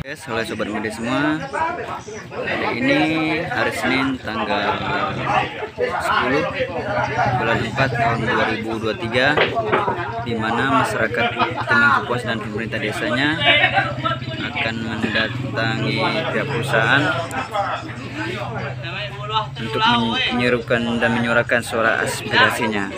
Yes, halo sobat muda semua. Ini hari Senin tanggal 10 bulan 4 tahun 2023, di mana masyarakat Temangkukuas dan pemerintah desanya akan mendatangi pihak perusahaan untuk menyerukan dan menyuarakan suara aspirasinya.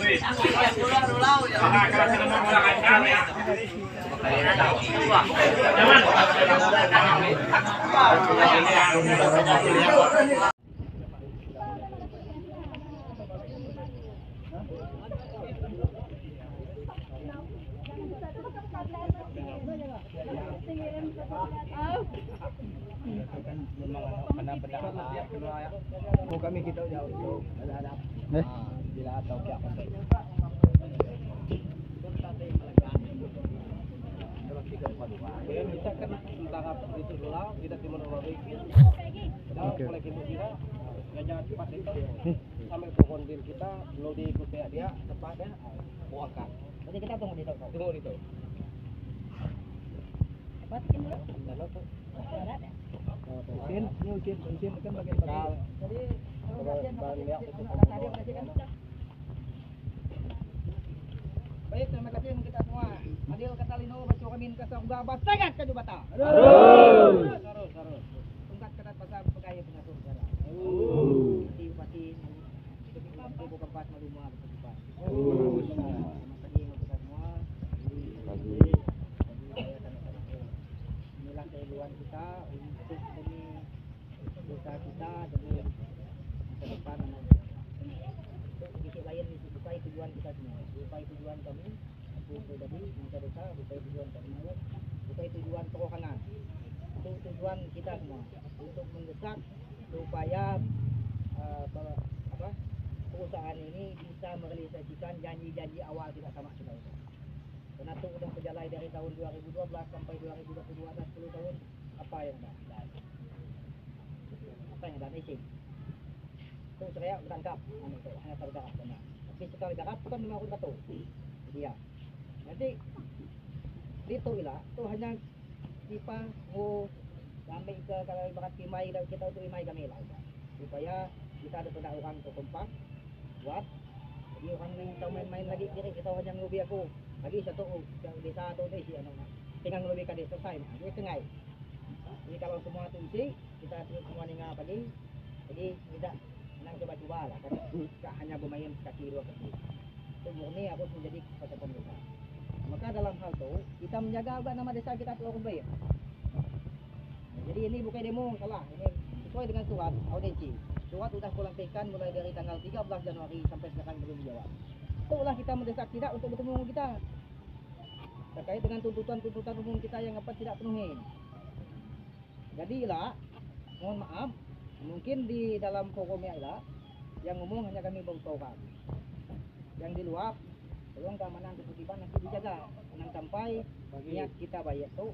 Kami kita jauh ada bila atau siapa kita kan tentang itu dulu kita timur bikin oleh ibu kita jangan cepat itu sampai pokoknya kita belum diikuti dia tepat ya buahkan jadi kita tunggu di itu cepat bensin kan bagian jadi baik, terima kasih untuk kita semua. Adil kata lino baca kamin ka sa ugaba sangat ka jubata. Sarus. Tungkat kadat pasal pegawai pengatur negara. Bupati ibu Kabupaten Maluma Bupati. Terima kasih untuk kita semua. Inilah kehidupan kita untuk demi desa kita demi masa depan untuk lain bukai tujuan kita semua. Bukai tujuan kami untuk tadi minta desa, bukai tujuan kami bukai tujuan kerohanian. Itu tujuan kita semua untuk mendesak supaya perusahaan ini bisa merealisasikan janji-janji awal kita sama kita itu. Karena itu sudah berjalan dari tahun 2012 sampai 2022 dan 10 tahun apa yang ada isi. Itu saya berangkap hanya berangkap benar. Tapi sekali garap kan memang udah tahu dia. Nanti itu ilah itu hanya pipa sampai ke kalau ibarat kimai dan kita untuk imai kami lah supaya kita ada pada orang kompak buat jadi orang yang tahu main-main lagi kira kita hanya ngelubi aku lagi satu yang desa atau desa anak tinggal ngelubi kades selesai jadi tengah. Jadi kalau semua itu isi kita semua ninggal pagi jadi tidak menang coba-coba lah kan tidak hanya bermain kaki dua kaki itu murni harus menjadi kesatuan desa. Maka dalam hal itu kita menjaga juga nama desa kita terus baik. Jadi ini bukan demo salah, ini sesuai dengan surat audiensi. Surat sudah kulantikan mulai dari tanggal 13 Januari sampai sekarang belum dijawab. Itulah kita mendesak tidak untuk bertemu kita terkait dengan tuntutan umum kita yang apa tidak penuhi. Jadilah mohon maaf, mungkin di dalam forumnya lah yang ngomong hanya kami berutahukan. Yang di luar tolong keamanan ketertiban nanti dijaga jangan sampai niat kita baik itu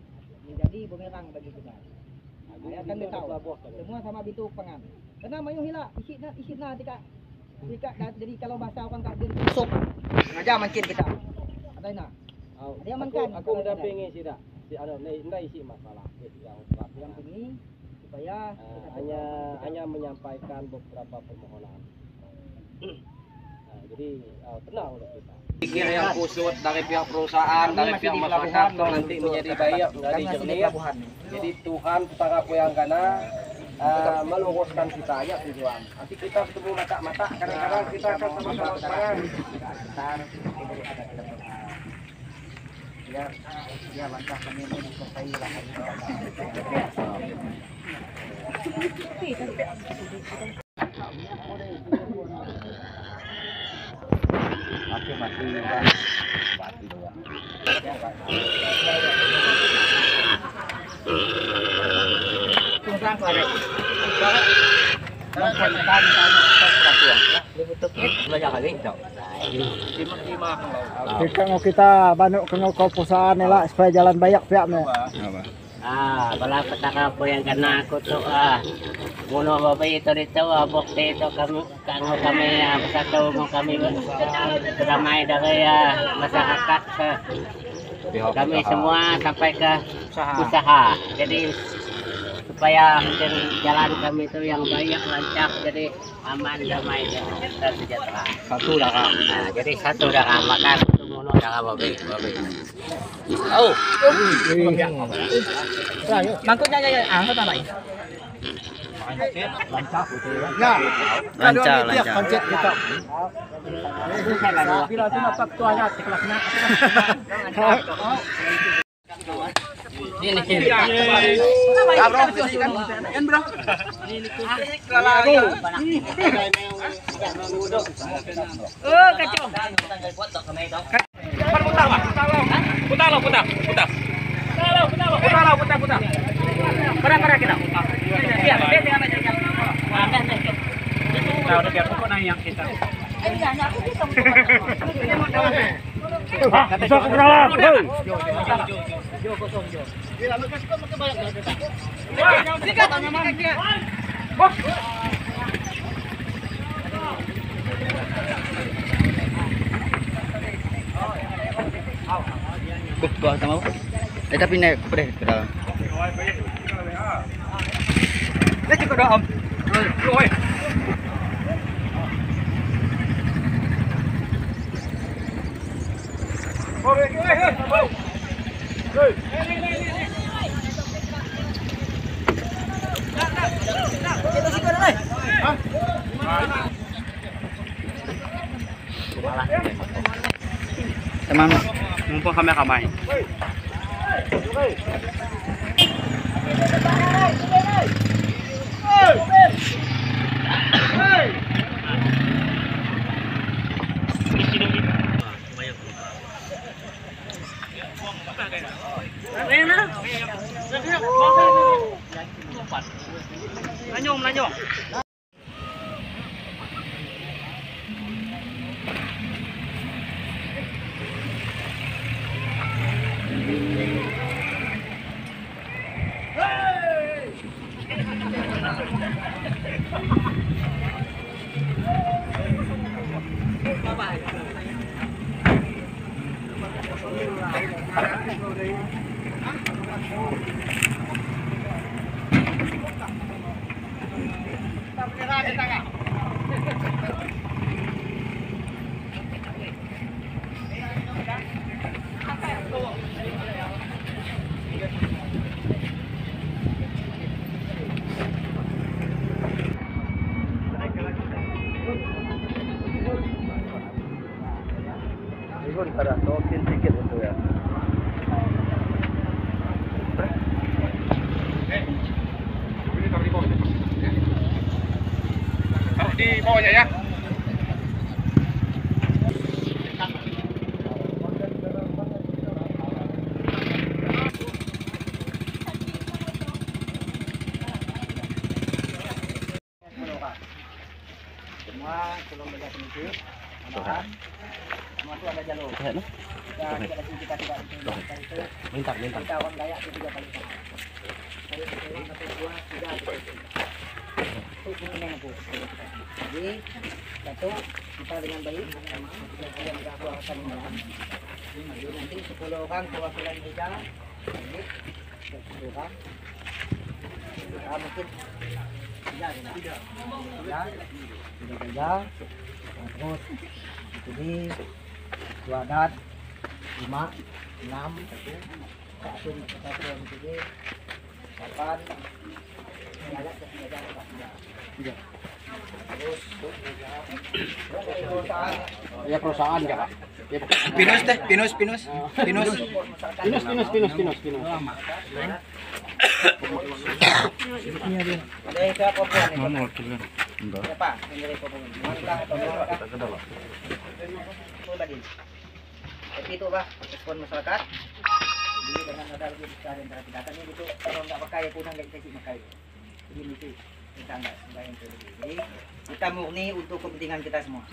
menjadi bumerang bagi kita. Saya akan tahu semua sama bitu pangan. Karena mayu hila isina tika jadi kalau bahasa orang tak sok sengaja mancin kita. Ada ina. Dia mankan. Aku mendampingi sida. Di ada ndak isi masalah. Yang ini supaya hanya menyampaikan beberapa permohonan. Jadi tenang udah kita. Pikir yang kusut dari pihak perusahaan, dari pihak masyarakat nanti menjadi baik, menjadi jernih. Jadi Tuhan para yang kana meluruskan kita ya tujuan. Nanti kita ketemu mata-mata, kadang-kadang kita akan sama-sama semangat. Ya langkah kami disertai lah. Mati doang. Tunggang kare. Kalau kita kita banyak kena perusahaan nila supaya jalan banyak pihaknya. Malapit na po yung kanako to. Muna babae ito dito, abok dito kami, sa tungo kami. Ramay na kaya masakakat sa kami semua sampai ke usaha. Jadi supaya jalan kami itu yang banyak lancar, jadi aman, damai dan sejahtera. Satu dah kak. Nah, jadi satu dah kak, maka semua dah babi. Oh, Mangkuknya ya, apa namanya? Lancar. Koncet kita. Bila tu nampak tuanya kelasnya. ini Bro, kan bro. Oh, kacau. Putar. Parah kita. Biar aja. Tahu biar pokoknya yang kita. Bisa ke dalam. Bawa sama aku. Tapi naik ke dalam. Ini cukup dah om. Oi. Teman, Mumpung kami kamay. Lanyong. Ikut ada token tiket itu ya. Taruh di bawahnya ya. Semua sebelum bergerak sedikit. Semua itu ada jalur. Ya, kita tidak Minta. kita orang Dayak itu 3 kali. Dari 1, 2, 3. Itu kuning aku. Jadi satu kita dengan baik sama yang tidak aku akan malam. Nanti 10 orang perwakilan kita. Jadi 10 orang. Mungkin tidak. Terus ini 2 adat 5, 6, 1, 8, Ya perusahaan ya Kak. Pinus deh, pinus. Pinus. Ada siapa pun nih? Enggak. Siapa? Yang dari Papua. Mangkang atau Mangkang? Tapi itu Pak, respon masyarakat. Jadi dengan ada lebih besar yang datangnya itu kalau nggak pakai pun nggak dikasih pakai. Jadi itu kita nggak yang itu. Jadi kita murni untuk kepentingan kita semua.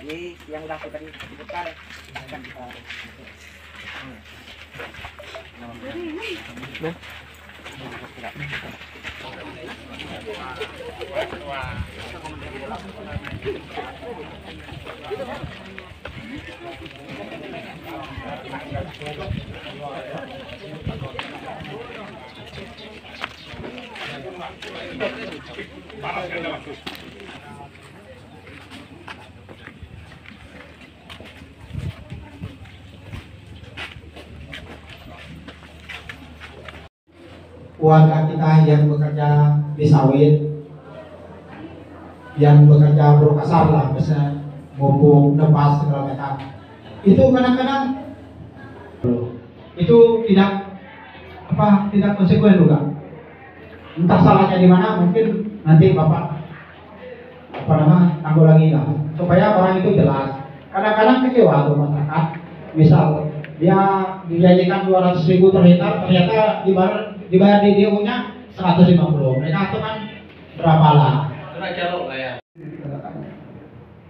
Jadi yang udah tadi sebutkan akan kita Warga kita yang bekerja di sawit, yang bekerja berkasar lah, misalnya bubuk, nepas segala macam, itu kadang-kadang itu tidak konsekuen juga. Entah salahnya di mana, mungkin nanti bapak tangguh lagi lah, supaya orang itu jelas. Kadang-kadang kecewa tuh masyarakat, misal dia dijanjikan 200.000 per hektar, ternyata dibayar di DO-nya 150. Mereka itu kan berapa lah?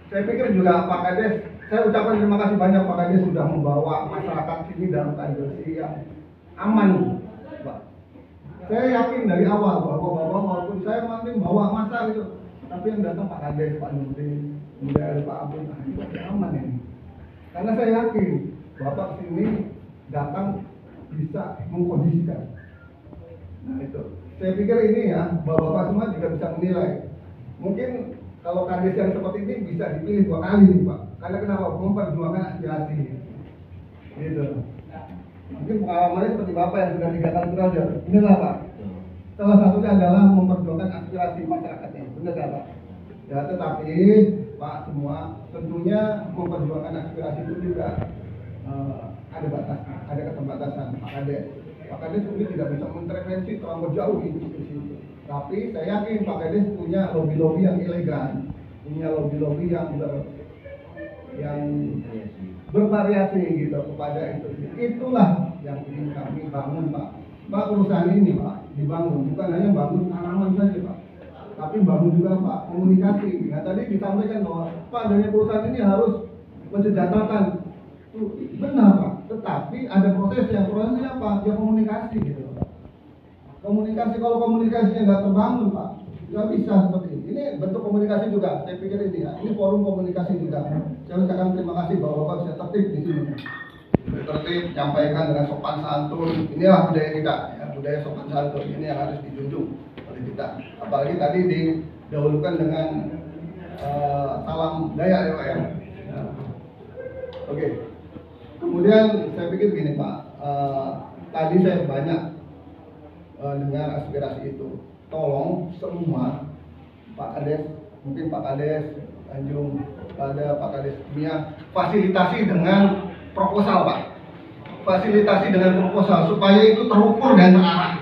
Saya pikir juga Pak Kades, saya ucapkan terima kasih banyak Pak Kades sudah membawa masyarakat ini dalam keadaan yang aman, Pak. Saya yakin dari awal bahwa Bapak walaupun saya penting bawa masa gitu, tapi yang datang Pak Kades, Pak Nurdin, kemudian Pak Abdul, ini pasti aman ini. Karena saya yakin Bapak sini datang bisa mengkondisikan. Nah itu, saya pikir ini ya, bapak-bapak semua juga bisa menilai. Mungkin kalau kades yang seperti ini bisa dipilih 2 kali nih Pak. Karena kenapa? Memperjuangkan aspirasi. Gitu. Mungkin pengalamannya seperti Bapak yang sudah 3 kali belajar. Inilah Pak. Salah satunya adalah memperjuangkan aspirasi masyarakatnya. Benar nggak Pak? Ya tetapi Pak semua tentunya memperjuangkan aspirasi itu juga ada batas, ada keterbatasan Pak Kades. Pak Kades mungkin tidak bisa mengintervensi terlalu jauh di situ. Tapi saya yakin Pak Kades punya lobby-lobby yang elegan, punya lobby-lobby yang bervariasi gitu kepada itu. Itulah yang ingin kami bangun Pak. Pak perusahaan ini Pak dibangun bukan hanya bangun tanaman saja Pak, tapi bangun juga Pak komunikasi. Nah tadi disampaikan bahwa Pak adanya perusahaan ini harus mensejahterakan. Benar Pak, tetapi ada prosesnya apa? Ya komunikasi gitu Pak. Komunikasi, kalau komunikasinya nggak terbangun Pak, nggak bisa seperti ini. Ini bentuk komunikasi juga, saya pikir ini ya. Ini forum komunikasi juga. Saya ucapkan terima kasih bahwa Bapak bisa tertib di sini. Tertib, menyampaikan dengan sopan santun. Inilah budaya kita, ya, budaya sopan santun. Ini yang harus dijunjung oleh kita. Apalagi tadi didahulukan dengan salam daya ya Pak ya. Oke. Kemudian saya pikir gini Pak, tadi saya banyak dengar aspirasi itu. Tolong semua Pak Kades, mungkin Pak Kades Tanjung, ada Pak Kades Mia, fasilitasi dengan proposal Pak. Fasilitasi dengan proposal supaya itu terukur dan terarah.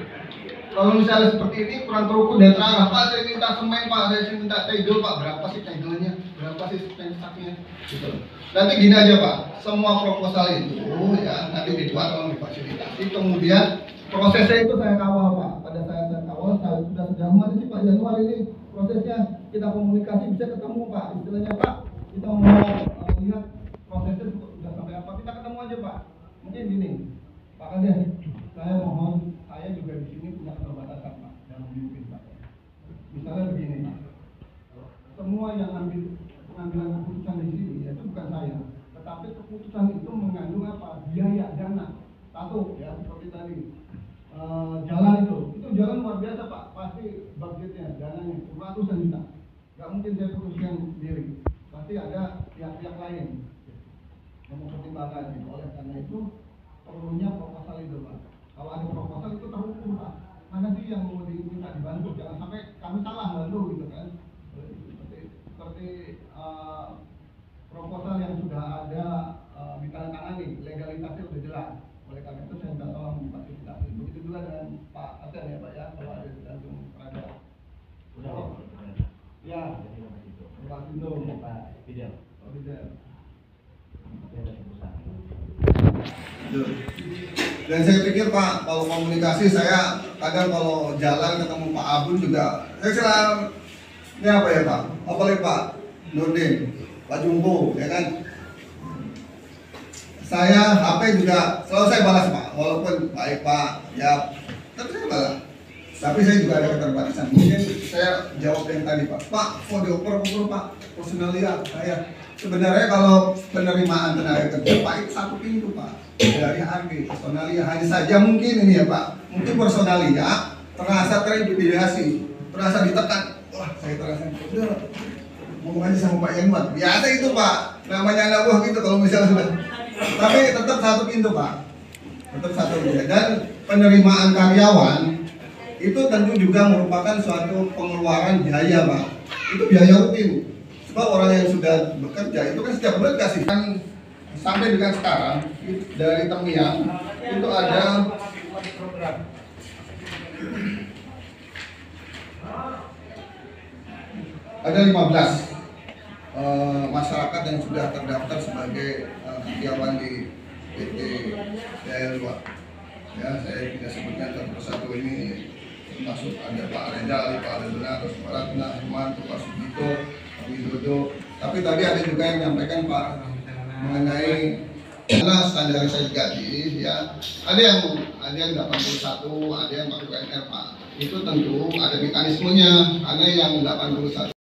Kalau misalnya seperti ini kurang terukur dan terarah, Pak saya minta semen Pak, saya minta tegel Pak, berapa sih tegelnya, berapa sih pensaknya, gitu. Nanti gini aja Pak, semua proposal itu ya nanti dibuat oleh fasilitasi, kemudian prosesnya itu saya kawal Pak. Pada saat saya kawal, saya sudah sejauh mana sih Pak Januari ini prosesnya, kita komunikasi bisa ketemu Pak, istilahnya Pak, kita mau lihat prosesnya sudah sampai apa, kita ketemu aja Pak. Mungkin gini, Pak Kades, saya mohon, saya juga di sini punya keterbatasan Pak dalam memimpin Pak. Misalnya begini Pak, semua yang pengambilan keputusan di sini ya, itu bukan saya, tetapi keputusan itu mengandung apa? Biaya, dana. Satu ya seperti tadi jalan itu jalan luar biasa Pak, pasti budgetnya, dananya ratusan juta. Gak mungkin saya putuskan sendiri, pasti ada pihak-pihak lain yang mau pertimbangan gitu. Oleh karena itu perlunya proposal itu Pak. Kalau ada proposal itu terukur Pak. Mana sih yang mau diminta dibantu? Jangan sampai kami salah bantu gitu kan. Seperti proposal yang sudah ada ditandatangani, legalitasnya sudah jelas. Oleh karena itu saya minta tolong difasilitasi. Begitu juga dengan Pak Asen ya Pak ya, kalau ada di Tanjung Prada. Ya, Pak Sindung, Pak Fidel. Dan saya pikir Pak, kalau komunikasi saya kadang kalau jalan ketemu Pak Abdul juga, saya kira ini apa ya Pak? Apalagi Pak Nurdin, Pak Jumbo, ya kan? saya HP juga selalu saya balas Pak, walaupun baik Pak, ya tapi saya balas. Tapi saya juga ada keterbatasan. Mungkin saya jawab yang tadi Pak. Pak, mau dioper Pak, personalia saya. Sebenarnya kalau penerimaan tenaga kerja Pak itu satu pintu Pak. Dari HRG, personalia hanya saja mungkin ini ya Pak. Mungkin personalia terasa terintimidasi, terasa ditekan. Wah, saya terasa udah ngomong aja sama Pak Yanwar. Biasa itu Pak. Namanya anak buah gitu kalau misalnya sudah. Tapi tetap satu pintu Pak. Tetap satu pintu. Dan penerimaan karyawan itu tentu juga merupakan suatu pengeluaran biaya Pak. Itu biaya rutin. Sebab orang yang sudah bekerja itu kan setiap bulan kasih kan sampai dengan sekarang dari Temiang itu ada ada 15 masyarakat yang sudah terdaftar sebagai karyawan di PT Daya Luar. Ya, saya tidak sebutkan satu persatu ini, termasuk ada Pak Reza, Pak Adana, Pak Ratna, Hermanto, Pak Sugito, Pak Widodo. Tapi tadi ada juga yang menyampaikan Pak mengenai karena standarisasi gaji, ya ada yang 81, ada yang pakai UMR Pak. Itu tentu ada mekanismenya. Ada yang 81.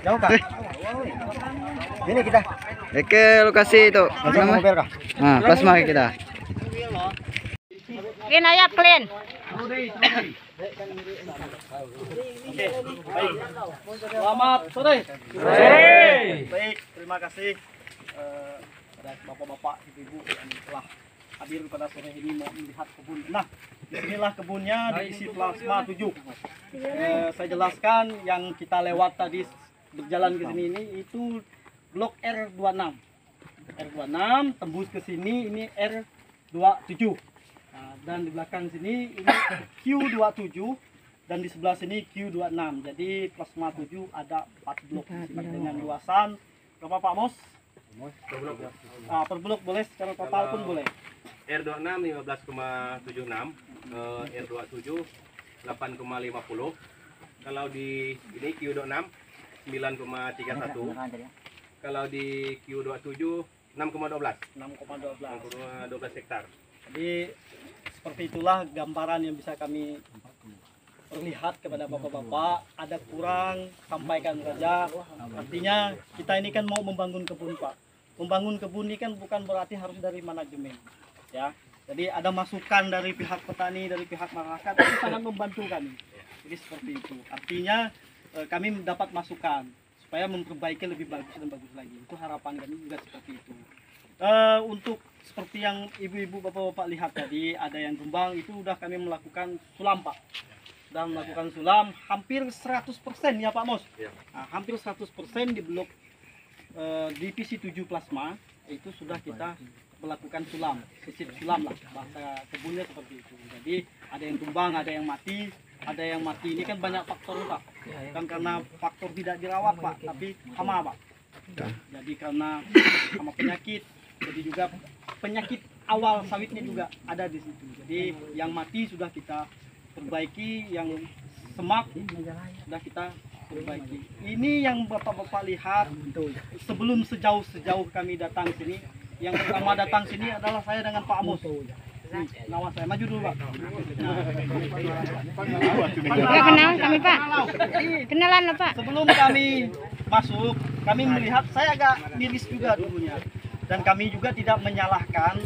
Jauh kah? Ini kita. Oke, lokasi itu. Apa nama? Nah, plasma kita. Kinaya clean. Selamat sore. Baik, terima kasih pada bapak-bapak, ibu-ibu yang telah hadir pada sore ini mau melihat kebun. Nah, disinilah kebunnya diisi plasma 7. Saya jelaskan yang kita lewat tadi berjalan ke sini ini itu blok R26. R26 tembus ke sini ini R27. Nah, dan di belakang sini ini Q27 dan di sebelah sini Q26. Jadi plasma 7 ada 4 blok dengan luasan berapa Pak Mos? Per blok boleh, secara total pun boleh. R26 15,76, R27 8,50. Kalau di ini Q26 9,31. Kalau di Q27 6,12. 6,12 hektar. Jadi Seperti itulah gambaran yang bisa kami perlihat kepada bapak-bapak. Ada kurang, sampaikan saja. Artinya kita ini kan mau membangun kebun Pak. Membangun kebun ini kan bukan berarti harus dari manajemen, ya. Jadi ada masukan dari pihak petani, dari pihak masyarakat, itu sangat membantu kami. Jadi seperti itu. Artinya kami mendapat masukan supaya memperbaiki lebih bagus dan bagus lagi. Itu harapan kami juga seperti itu. Untuk seperti yang ibu-ibu bapak-bapak lihat tadi, ada yang tumbang, itu udah kami melakukan sulam Pak. Dan melakukan sulam hampir 100% ya Pak Mos. Nah, hampir 100% di blok divisi 7 plasma itu sudah kita melakukan sulam, sisir sulam lah bahasa kebunnya seperti itu. Jadi ada yang tumbang, ada yang mati. Ada yang mati ini kan banyak faktor Pak. Bukan karena faktor tidak dirawat Pak, tapi hama Pak. Jadi karena hama penyakit, jadi juga penyakit awal sawitnya juga ada di situ. Jadi yang mati sudah kita perbaiki, yang semak sudah kita perbaiki. Ini yang bapak-bapak lihat sebelum sejauh kami datang sini. Yang pertama datang sini adalah saya dengan Pak Amos. Nama saya maju dulu Pak. Ya, kenal kami Pak. Kenalan lah Pak. Sebelum kami masuk, kami melihat saya agak miris juga dulunya. Dan kami juga tidak menyalahkan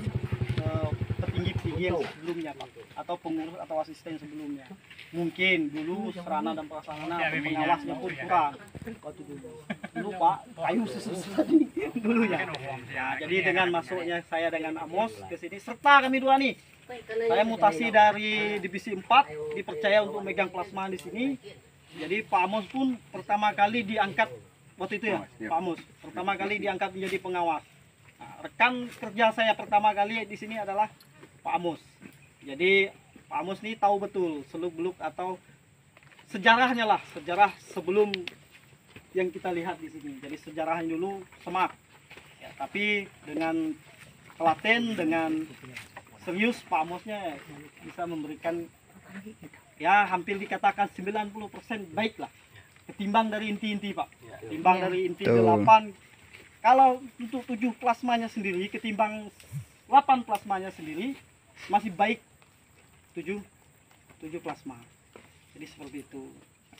petinggi-petinggi bagian sebelumnya Pak, atau pengurus atau asisten sebelumnya. Mungkin dulu sarana dan prasarana pengawasnya pun kurang waktu dulu Pak, kayu susah dulu ya. Jadi dengan masuknya saya dengan Amos ke sini serta kami dua nih, saya mutasi dari divisi 4 dipercaya untuk megang plasma di sini. Jadi Pak Amos pun pertama kali diangkat waktu itu ya, Pak Amos pertama kali diangkat menjadi pengawas. Nah, rekan kerja saya pertama kali di sini adalah Pak Amos. Jadi Pak Amos nih tahu betul seluk-beluk atau sejarahnya lah, sejarah sebelum yang kita lihat di sini. Jadi sejarahnya dulu semak. Ya, tapi dengan telaten, dengan serius Pak Amosnya bisa memberikan ya hampir dikatakan 90% baik lah. Ketimbang dari inti-inti Pak. Ketimbang dari inti 8. Kalau untuk 7 plasmanya sendiri ketimbang 8 plasmanya sendiri masih baik 7 plasma. Jadi seperti itu.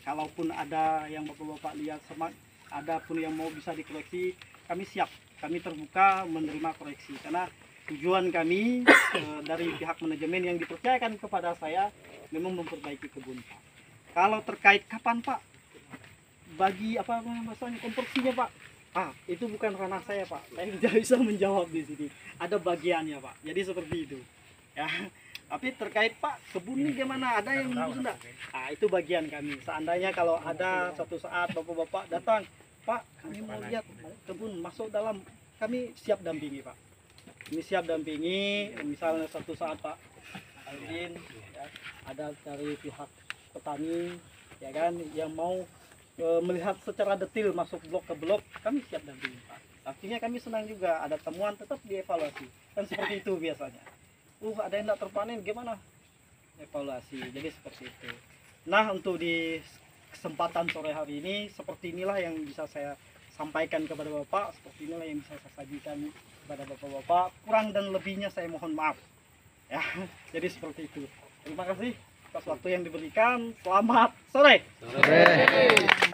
Kalaupun ada yang bapak-bapak lihat semak, ada pun yang mau bisa dikoreksi, kami siap. Kami terbuka menerima koreksi karena tujuan kami dari pihak manajemen yang dipercayakan kepada saya memang memperbaiki kebun Pak. Kalau terkait kapan Pak bagi apa namanya konstruksinya Pak, itu bukan ranah saya Pak. Saya tidak bisa menjawab di sini. Ada bagiannya Pak. Jadi seperti itu. Ya. Tapi terkait Pak kebun ini gimana? Ada yang menurut enggak? Itu bagian kami. Seandainya kalau ada suatu saat bapak-bapak datang, Pak kami mau lihat kebun masuk dalam, kami siap dampingi Pak. Ini siap dampingi. Misalnya suatu saat Pak Alvin ya, ada dari pihak petani ya kan yang mau melihat secara detail masuk blok ke blok, kami siap dampingi Pak. Artinya kami senang juga ada temuan tetap dievaluasi. Kan seperti itu biasanya. Ada yang tidak terpanen gimana? Evaluasi. Jadi seperti itu. Nah, untuk di kesempatan sore hari ini seperti inilah yang bisa saya sampaikan kepada Bapak, seperti inilah yang bisa saya sajikan kepada Bapak-bapak. Kurang dan lebihnya saya mohon maaf. Ya, jadi seperti itu. Terima kasih atas waktu yang diberikan. Selamat sore. Sore.